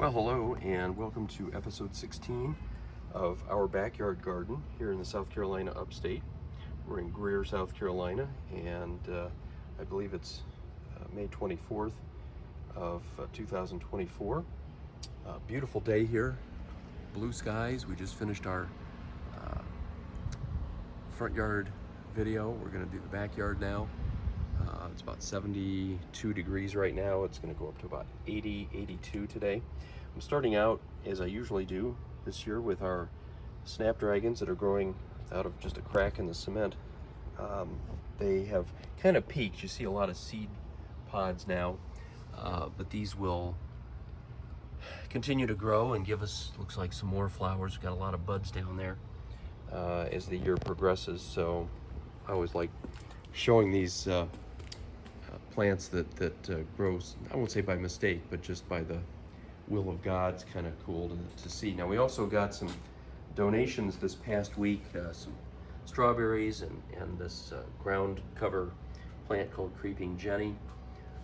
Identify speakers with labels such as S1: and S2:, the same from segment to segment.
S1: Well, hello and welcome to episode 16 of our backyard garden here in the South Carolina upstate. We're in Greer, South Carolina, and I believe it's May 24th of 2024. Beautiful day here, blue skies. We just finished our front yard video. We're going to do the backyard now. It's about 72 degrees right now. It's going to go up to about 80, 82 today. I'm starting out, as I usually do this year, with our snapdragons that are growing out of just a crack in the cement. They have kind of peaked. You see a lot of seed pods now, but these will continue to grow and give us, looks like, some more flowers. We've got a lot of buds down there as the year progresses. So I always like showing these plants that grows, I won't say by mistake, but just by the will of God. It's kind of cool to see. Now, we also got some donations this past week, some strawberries and this ground cover plant called Creeping Jenny.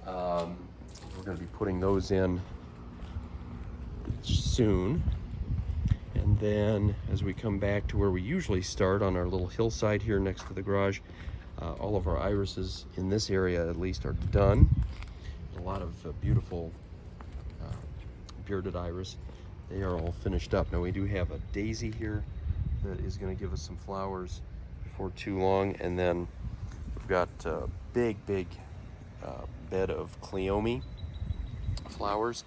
S1: We're going to be putting those in soon. And then as we come back to where we usually start on our little hillside here next to the garage, all of our irises in this area at least are done. A lot of beautiful bearded iris. They are all finished up. Now we do have a daisy here that is going to give us some flowers before too long, and then we've got a big bed of cleome flowers,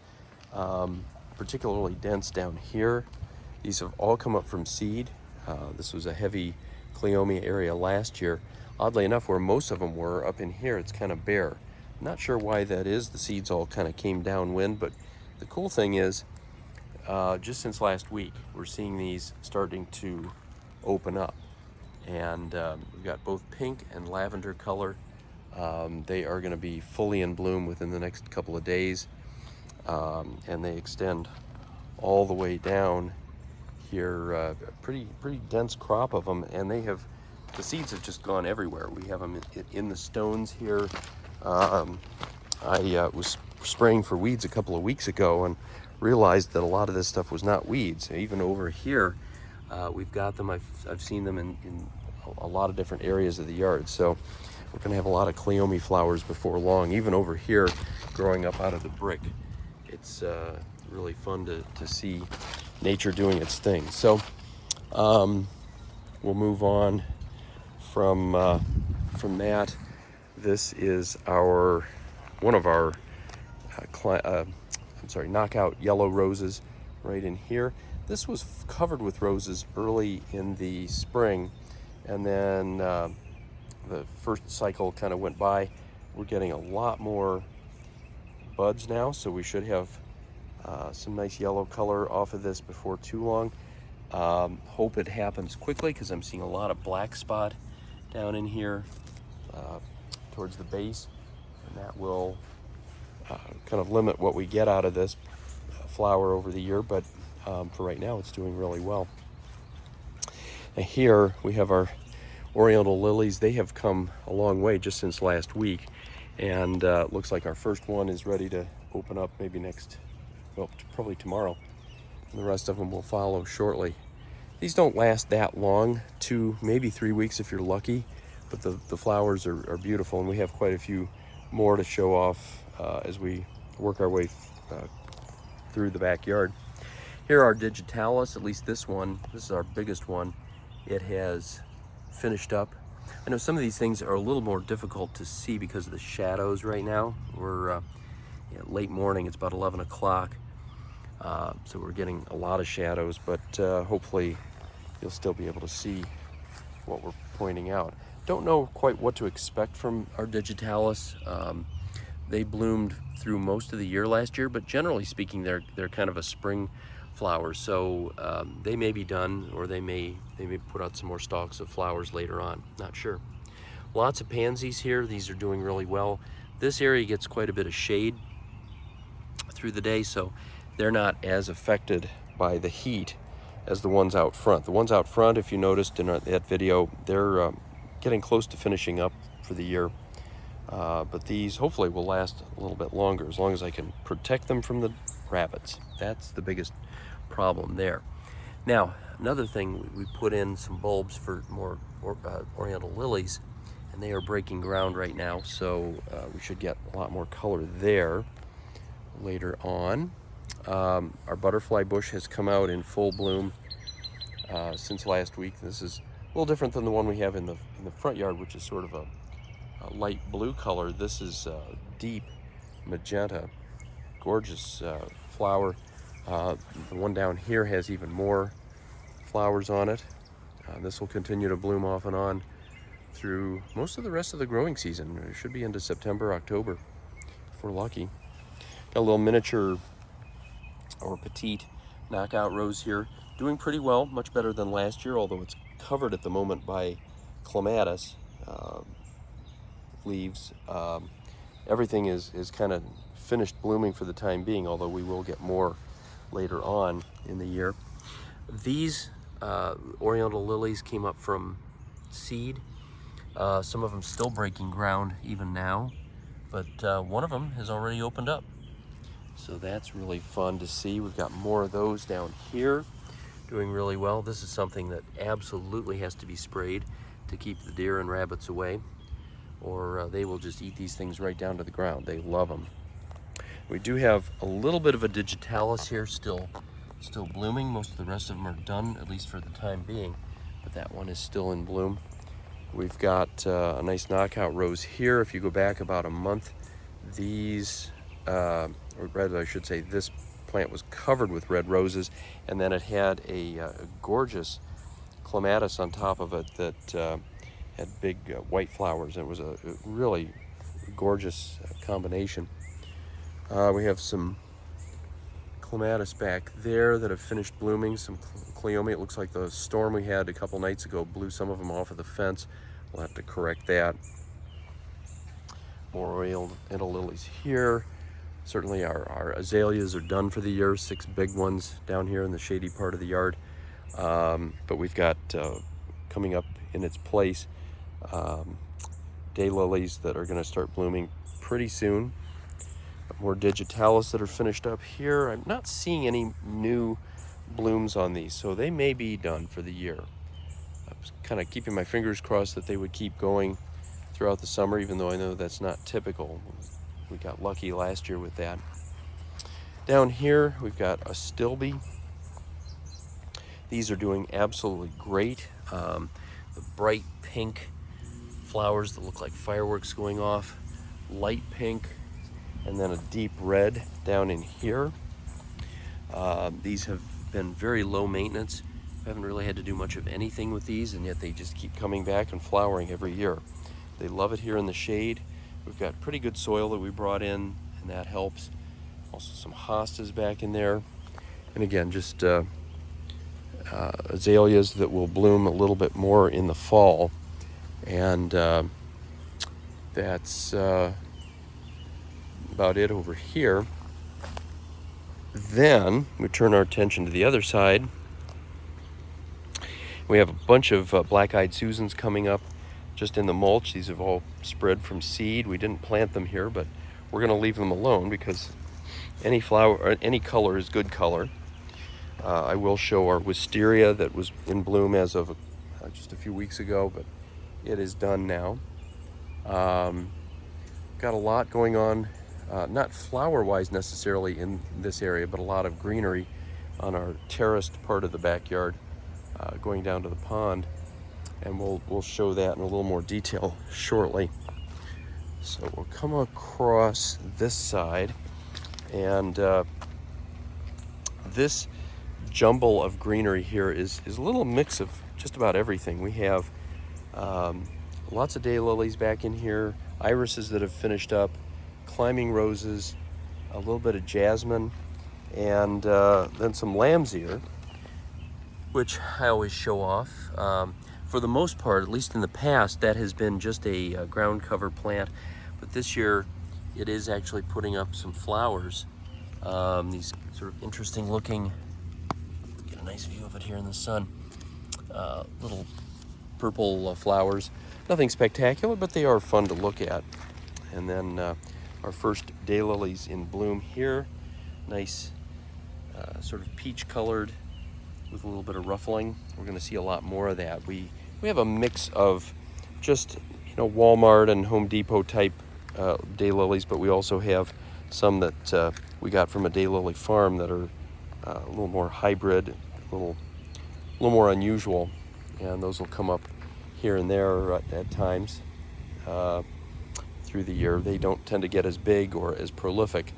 S1: particularly dense down here. These have all come up from seed. This was a heavy cleome area last year. Oddly enough, where most of them were, up in here, it's kind of bare. I'm not sure why that is. The seeds all kind of came downwind, but the cool thing is, just since last week, we're seeing these starting to open up. And we've got both pink and lavender color. They are going to be fully in bloom within the next couple of days. And they extend all the way down here, a pretty dense crop of them, and the seeds have just gone everywhere. We have them in the stones here. I was spraying for weeds a couple of weeks ago and realized that a lot of this stuff was not weeds. Even over here, we've got them. I've seen them in a lot of different areas of the yard. So we're going to have a lot of cleome flowers before long. Even over here, growing up out of the brick. It's really fun to see nature doing its thing. So we'll move on from that. This is one of our knockout yellow roses right in here. This was covered with roses early in the spring, and then the first cycle kind of went by. We're getting a lot more buds now, so we should have some nice yellow color off of this before too long. Hope it happens quickly, because I'm seeing a lot of black spot down in here towards the base, and that will kind of limit what we get out of this flower over the year, but for right now it's doing really well. And here we have our oriental lilies. They have come a long way just since last week, and it looks like our first one is ready to open up maybe probably tomorrow, and the rest of them will follow shortly. These don't last that long, 2, maybe 3 weeks if you're lucky, but the flowers are beautiful, and we have quite a few more to show off as we work our way through the backyard. Here are digitalis, at least this is our biggest one. It has finished up. I know some of these things are a little more difficult to see because of the shadows right now. We're late morning, it's about 11 o'clock, so we're getting a lot of shadows, but hopefully you'll still be able to see what we're pointing out. Don't know quite what to expect from our digitalis. They bloomed through most of the year last year, but generally speaking, they're kind of a spring flower. So they may be done, or they may put out some more stalks of flowers later on. Not sure. Lots of pansies here. These are doing really well. This area gets quite a bit of shade through the day, so they're not as affected by the heat as the ones out front. The ones out front, if you noticed in that video, they're getting close to finishing up for the year. But these hopefully will last a little bit longer, as long as I can protect them from the rabbits. That's the biggest problem there. Now, another thing, we put in some bulbs for more oriental lilies, and they are breaking ground right now, so we should get a lot more color there later on. Our butterfly bush has come out in full bloom since last week. This is a little different than the one we have in the front yard, which is sort of a light blue color. This is deep magenta, gorgeous flower. The one down here has even more flowers on it. This will continue to bloom off and on through most of the rest of the growing season. It should be into September, October, if we're lucky. Got a little miniature or petite knockout rose here, doing pretty well, much better than last year, although it's covered at the moment by clematis leaves. Everything is kind of finished blooming for the time being, although we will get more later on in the year. These oriental lilies came up from seed. Some of them still breaking ground even now, but one of them has already opened up. So that's really fun to see. We've got more of those down here doing really well. This is something that absolutely has to be sprayed to keep the deer and rabbits away, or they will just eat these things right down to the ground. They love them. We do have a little bit of a digitalis here still blooming. Most of the rest of them are done, at least for the time being, but that one is still in bloom. We've got a nice knockout rose here. If you go back about a month, these, or rather I should say, this plant was covered with red roses, and then it had a gorgeous clematis on top of it that had big white flowers, and it was a really gorgeous combination. We have some clematis back there that have finished blooming, some cleome. It looks like the storm we had a couple nights ago blew some of them off of the fence. We'll have to correct that. More oriental lilies here. Certainly our azaleas are done for the year, 6 big ones down here in the shady part of the yard. But we've got coming up in its place daylilies that are going to start blooming pretty soon. More digitalis that are finished up here. I'm not seeing any new blooms on these, so they may be done for the year. I was kind of keeping my fingers crossed that they would keep going throughout the summer, even though I know that's not typical. We got lucky last year with that. Down here, we've got a stilby. These are doing absolutely great. The bright pink flowers that look like fireworks going off, light pink, and then a deep red down in here. These have been very low maintenance. I haven't really had to do much of anything with these, and yet they just keep coming back and flowering every year. They love it here in the shade. We've got pretty good soil that we brought in, and that helps. Also some hostas back in there. And again, just azaleas that will bloom a little bit more in the fall. And that's about it over here. Then we turn our attention to the other side. We have a bunch of black-eyed Susans coming up just in the mulch. These have all spread from seed. We didn't plant them here, but we're going to leave them alone because any flower or any color is good color. I will show our wisteria that was in bloom as of just a few weeks ago, but it is done now. Got a lot going on, not flower-wise necessarily in this area, but a lot of greenery on our terraced part of the backyard, going down to the pond, and we'll show that in a little more detail shortly. So we'll come across this side, and this jumble of greenery here is a little mix of just about everything. We have lots of daylilies back in here, irises that have finished up, climbing roses, a little bit of jasmine, and then some lamb's ear, which I always show off. For the most part, at least in the past, that has been just a ground cover plant, but this year it is actually putting up some flowers. These sort of interesting looking, get a nice view of it here in the sun, little purple flowers. Nothing spectacular, but they are fun to look at. And then our first daylilies in bloom here. Nice sort of peach colored with a little bit of ruffling. We're going to see a lot more of that. We have a mix of just, you know, Walmart and Home Depot type daylilies, but we also have some that we got from a daylily farm that are a little more hybrid, a little more unusual, and those will come up here and there at times through the year. They don't tend to get as big or as prolific,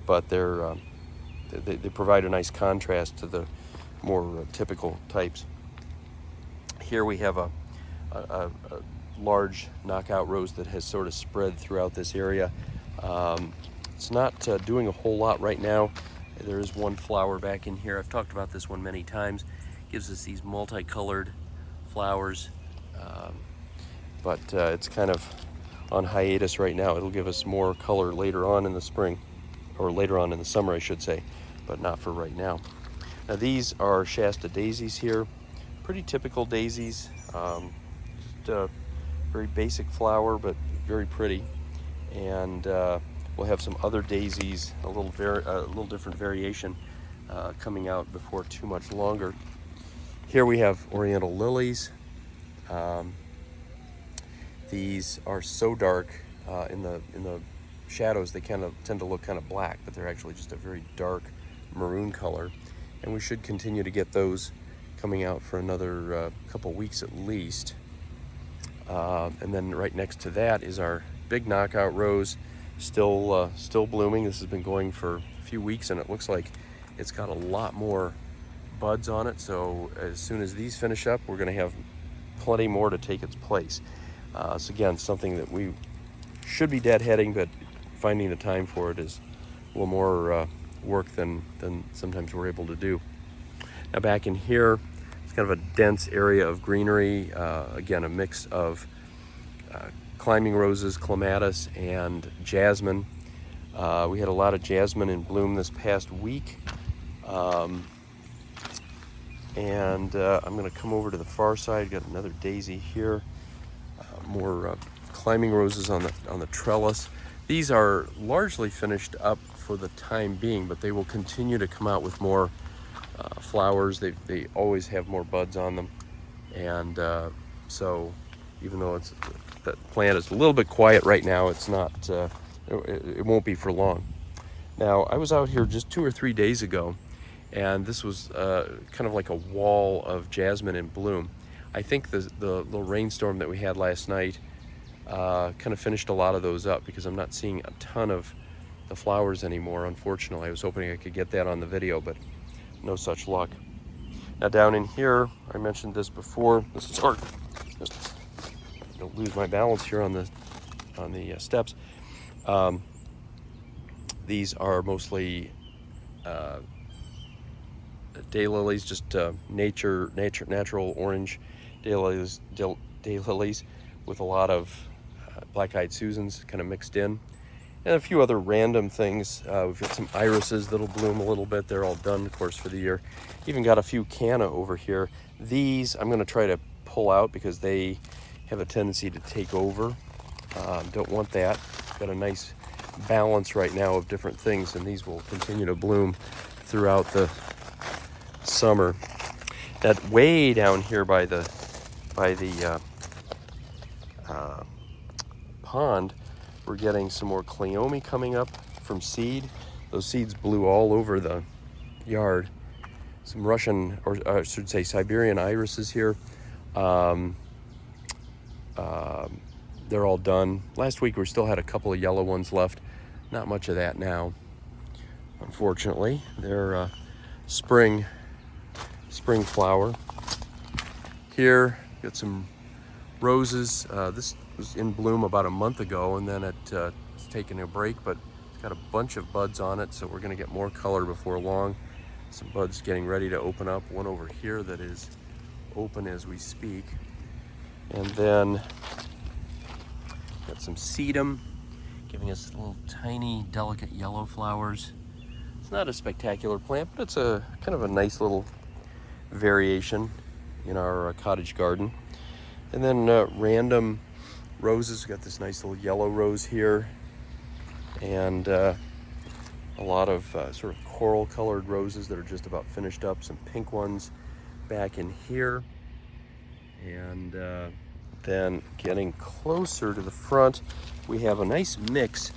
S1: but they provide a nice contrast to the more typical types. Here we have a large knockout rose that has sort of spread throughout this area. It's not doing a whole lot right now. There is one flower back in here. I've talked about this one many times. Gives us these multicolored flowers, but it's kind of on hiatus right now. It'll give us more color later on in the spring, or later on in the summer, I should say, but not for right now. Now these are Shasta daisies here. Pretty typical daisies. Just a very basic flower, but very pretty. And we'll have some other daisies, a little different variation coming out before too much longer. Here we have oriental lilies. These are so dark in the shadows, they kind of tend to look kind of black, but they're actually just a very dark maroon color. And we should continue to get those coming out for another couple weeks at least. And then right next to that is our big knockout rose, still blooming. This has been going for a few weeks, and it looks like it's got a lot more buds on it. So as soon as these finish up, we're going to have plenty more to take its place. So again, something that we should be deadheading, but finding the time for it is a little more work than sometimes we're able to do. Now back in here, it's kind of a dense area of greenery. Again, a mix of climbing roses, clematis, and jasmine. We had a lot of jasmine in bloom this past week. And I'm going to come over to the far side. Got another daisy here. More climbing roses on the trellis. These are largely finished up for the time being, but they will continue to come out with more flowers. They always have more buds on them, and so even though that plant is a little bit quiet right now, it's not. It won't be for long. Now I was out here just 2 or 3 days ago, and this was kind of like a wall of jasmine in bloom. I think the little rainstorm that we had last night kind of finished a lot of those up, because I'm not seeing a ton of the flowers anymore, unfortunately. I was hoping I could get that on the video, but no such luck. Now down in here, I mentioned this before. This is hard. Don't lose my balance here on the steps. These are mostly daylilies, just natural orange daylilies with a lot of black-eyed Susans kind of mixed in, and a few other random things. We've got some irises that'll bloom a little bit. They're all done, of course, for the year. Even got a few canna over here. These I'm going to try to pull out because they have a tendency to take over. Don't want that. Got a nice balance right now of different things, and these will continue to bloom throughout the summer. That way down here by the pond, we're getting some more cleome coming up from seed. Those seeds blew all over the yard. Some Russian, or I should say Siberian irises here. They're all done. Last week we still had a couple of yellow ones left. Not much of that now, unfortunately. They're spring flower. Here, got some roses. This was in bloom about a month ago, and then it's taken a break, but it's got a bunch of buds on it, so we're going to get more color before long. Some buds getting ready to open up. One over here that is open as we speak. And then got some sedum, giving us little tiny, delicate yellow flowers. It's not a spectacular plant, but it's a kind of a nice little variation in our cottage garden. And then random roses. We've got this nice little yellow rose here, and a lot of sort of coral colored roses that are just about finished up, some pink ones back in here. And then getting closer to the front, we have a nice mix.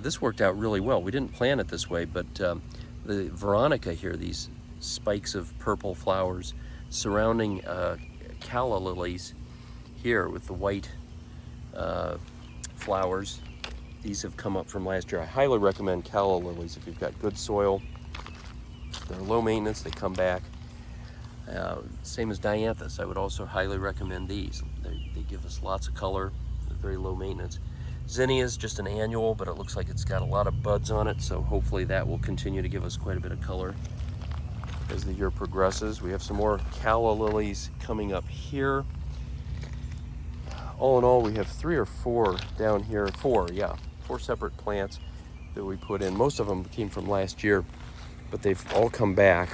S1: This worked out really well. We didn't plan it this way, but the Veronica here, these spikes of purple flowers surrounding calla lilies here with the white flowers. These have come up from last year. I highly recommend calla lilies if you've got good soil. They're low maintenance, they come back. Same as dianthus, I would also highly recommend these. They give us lots of color, they're very low maintenance. Zinnia is just an annual, but it looks like it's got a lot of buds on it, so hopefully that will continue to give us quite a bit of color as the year progresses. We have some more calla lilies coming up here. All in all, we have 3 or 4 down here. 4 separate plants that we put in. Most of them came from last year, but they've all come back,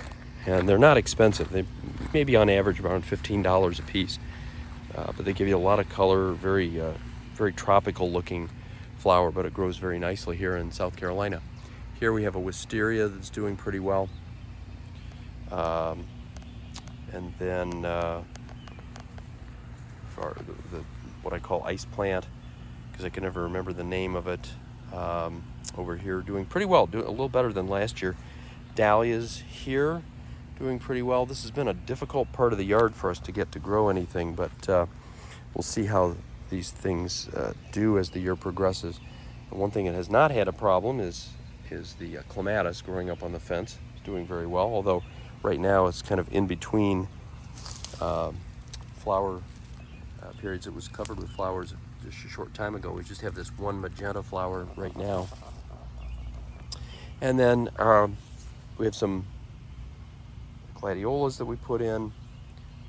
S1: and they're not expensive. They maybe on average around $15 a piece, but they give you a lot of color. Very tropical looking flower, but it grows very nicely here in South Carolina. Here we have a wisteria that's doing pretty well. And then for what I call ice plant, because I can never remember the name of it, over here doing pretty well, doing a little better than last year. Dahlias here doing pretty well. This has been a difficult part of the yard for us to get to grow anything, but we'll see how these things do as the year progresses. And one thing that has not had a problem is the clematis growing up on the fence. It's doing very well, although right now it's kind of in between flower periods. It was covered with flowers just a short time ago. We just have this one magenta flower right now. And then we have some gladiolas that we put in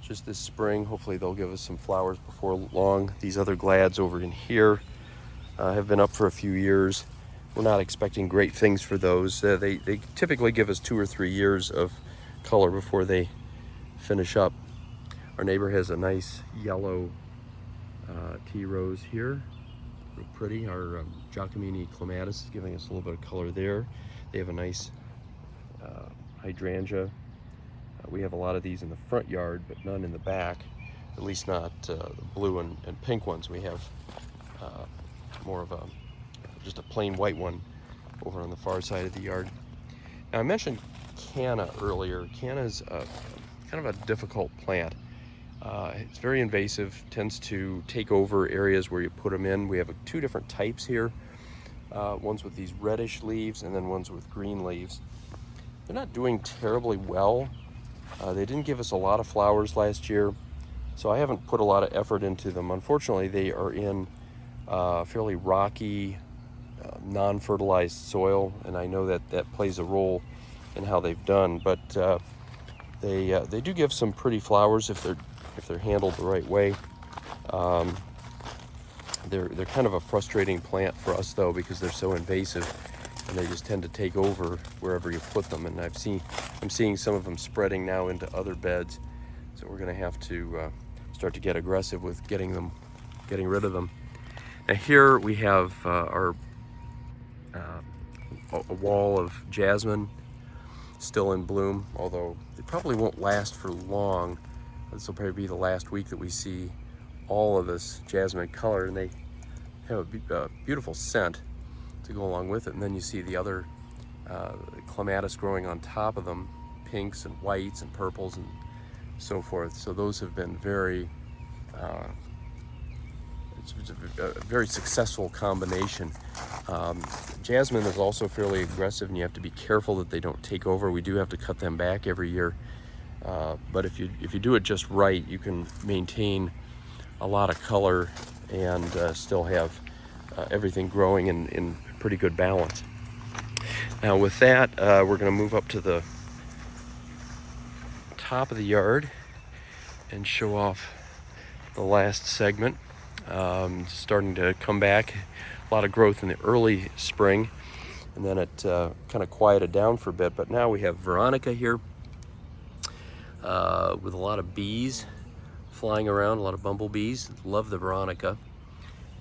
S1: just this spring. Hopefully they'll give us some flowers before long. These other glads over in here have been up for a few years. We're not expecting great things for those. They typically give us 2 or 3 years of color before they finish up. Our neighbor has a nice yellow tea rose here, real pretty. Our Giacomini clematis is giving us a little bit of color there. They have a nice hydrangea. We have a lot of these in the front yard, but none in the back, at least not the blue and pink ones. We have more of just a plain white one over on the far side of the yard. Now, I mentioned canna earlier. Canna is kind of a difficult plant. It's very invasive, tends to take over areas where you put them in. We have 2 different types here, ones with these reddish leaves and then ones with green leaves. They're not doing terribly well. They didn't give us a lot of flowers last year, so I haven't put a lot of effort into them. Unfortunately, they are in fairly rocky, non-fertilized soil, and I know that plays a role in how they've done. But they do give some pretty flowers if they're handled the right way. They're kind of a frustrating plant for us though, because they're so invasive and they just tend to take over wherever you put them. And I'm seeing some of them spreading now into other beds, so we're going to have to start to get aggressive with getting rid of them. Now here we have a wall of jasmine still in bloom, although it probably won't last for long. This will probably be the last week that we see all of this jasmine color, and they have a beautiful scent to go along with it. And then you see the other clematis growing on top of them, pinks and whites and purples and so forth. So those have been very it's a very successful combination. Jasmine is also fairly aggressive, and you have to be careful that they don't take over. We do have to cut them back every year, but if you do it just right, you can maintain a lot of color and still have everything growing in pretty good balance. Now with that, we're going to move up to the top of the yard and show off the last segment. Starting to come back, a lot of growth in the early spring, and then it kind of quieted down for a bit. But now we have Veronica here with a lot of bees flying around, a lot of bumblebees. Love the Veronica.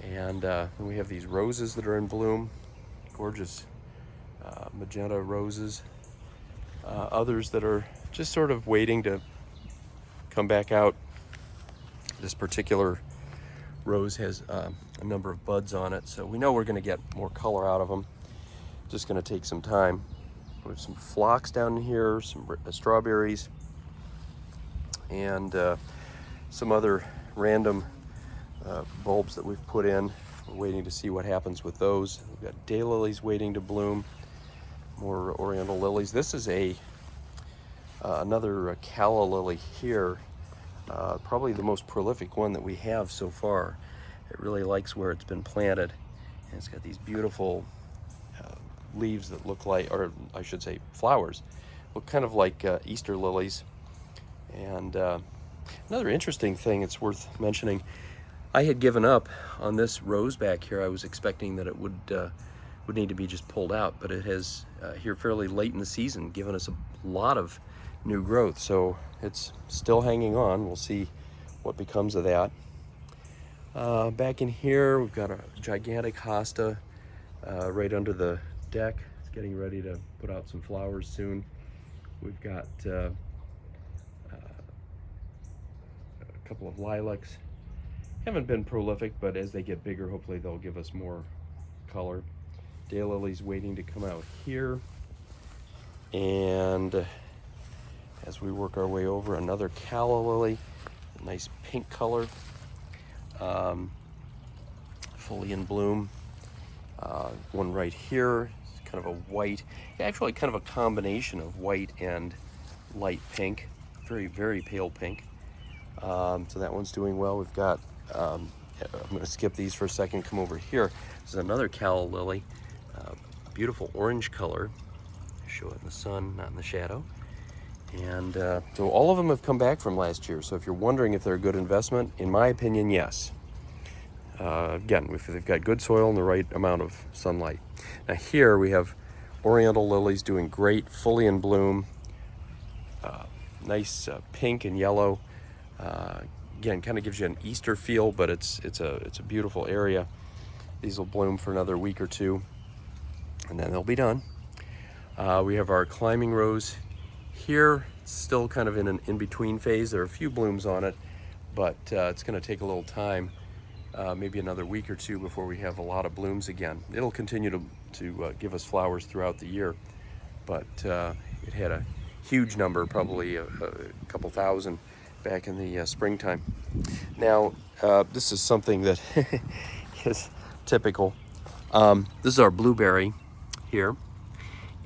S1: And then we have these roses that are in bloom, gorgeous magenta roses. others that are just sort of waiting to come back out. This particular rose has a number of buds on it, so we know we're going to get more color out of them. Just going to take some time. We have some phlox down here, some strawberries, and some other random bulbs that we've put in. We're waiting to see what happens with those. We've got daylilies waiting to bloom, more oriental lilies. This is another calla lily here, probably the most prolific one that we have so far. It really likes where it's been planted, and it's got these beautiful leaves that look like, or I should say flowers, look kind of like Easter lilies. And another interesting thing it's worth mentioning, I had given up on this rose back here. I was expecting that it would need to be just pulled out, but it has here fairly late in the season given us a lot of new growth, so it's still hanging on. We'll see what becomes of that. Back in here we've got a gigantic hosta right under the deck. It's getting ready to put out some flowers soon. We've got a couple of lilacs. Haven't been prolific, but as they get bigger, hopefully they'll give us more color. Daylilies waiting to come out here. And as we work our way over, another calla lily, a nice pink color, fully in bloom. One right here, it's kind of a white, actually kind of a combination of white and light pink, very, very pale pink. So that one's doing well. We've got, I'm going to skip these for a second, come over here. This is another calla lily, beautiful orange color. Show it in the sun, not in the shadow. And so all of them have come back from last year. So if you're wondering if they're a good investment, in my opinion, yes. Again, if they've got good soil and the right amount of sunlight. Now here we have oriental lilies doing great, fully in bloom. Nice pink and yellow. Again, kind of gives you an Easter feel, but it's a beautiful area. These will bloom for another week or two, and then they'll be done. We have our climbing rose here. It's still kind of in an in-between phase. There are a few blooms on it, but it's going to take a little time, maybe another week or two before we have a lot of blooms again. It'll continue to give us flowers throughout the year, but it had a huge number, probably a couple thousand back in the springtime. Now, this is something that is typical. This is our blueberry here,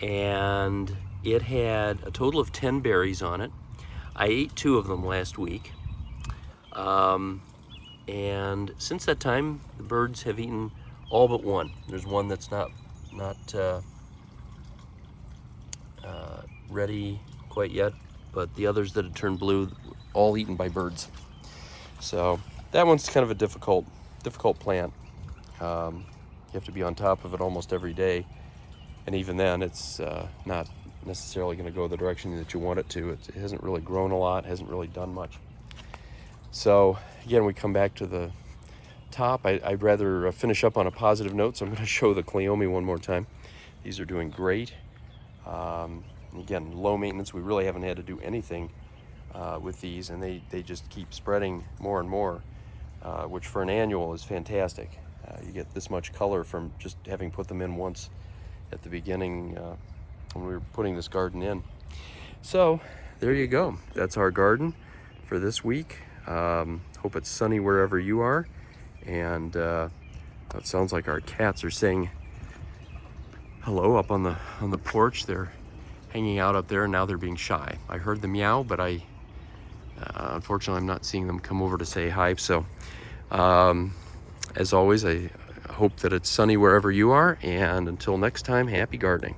S1: and it had a total of 10 berries on it. I ate 2 of them last week, and since that time the birds have eaten all but one. There's one that's not ready quite yet, but the others that had turned blue, all eaten by birds. So that one's kind of a difficult plant. You have to be on top of it almost every day, and even then it's not necessarily going to go the direction that you want it to. It hasn't really grown a lot, hasn't really done much. So again, we come back to the top. I'd rather finish up on a positive note, so I'm going to show the cleome one more time. These are doing great. Again, low maintenance. We really haven't had to do anything with these, and they just keep spreading more and more, which for an annual is fantastic. You get this much color from just having put them in once at the beginning when we were putting this garden in. So there you go. That's our garden for this week. Hope it's sunny wherever you are, and it sounds like our cats are saying hello up on the porch. They're hanging out up there, and now they're being shy. I heard the meow, but unfortunately I'm not seeing them come over to say hi. So as always, I hope that it's sunny wherever you are, and until next time, happy gardening.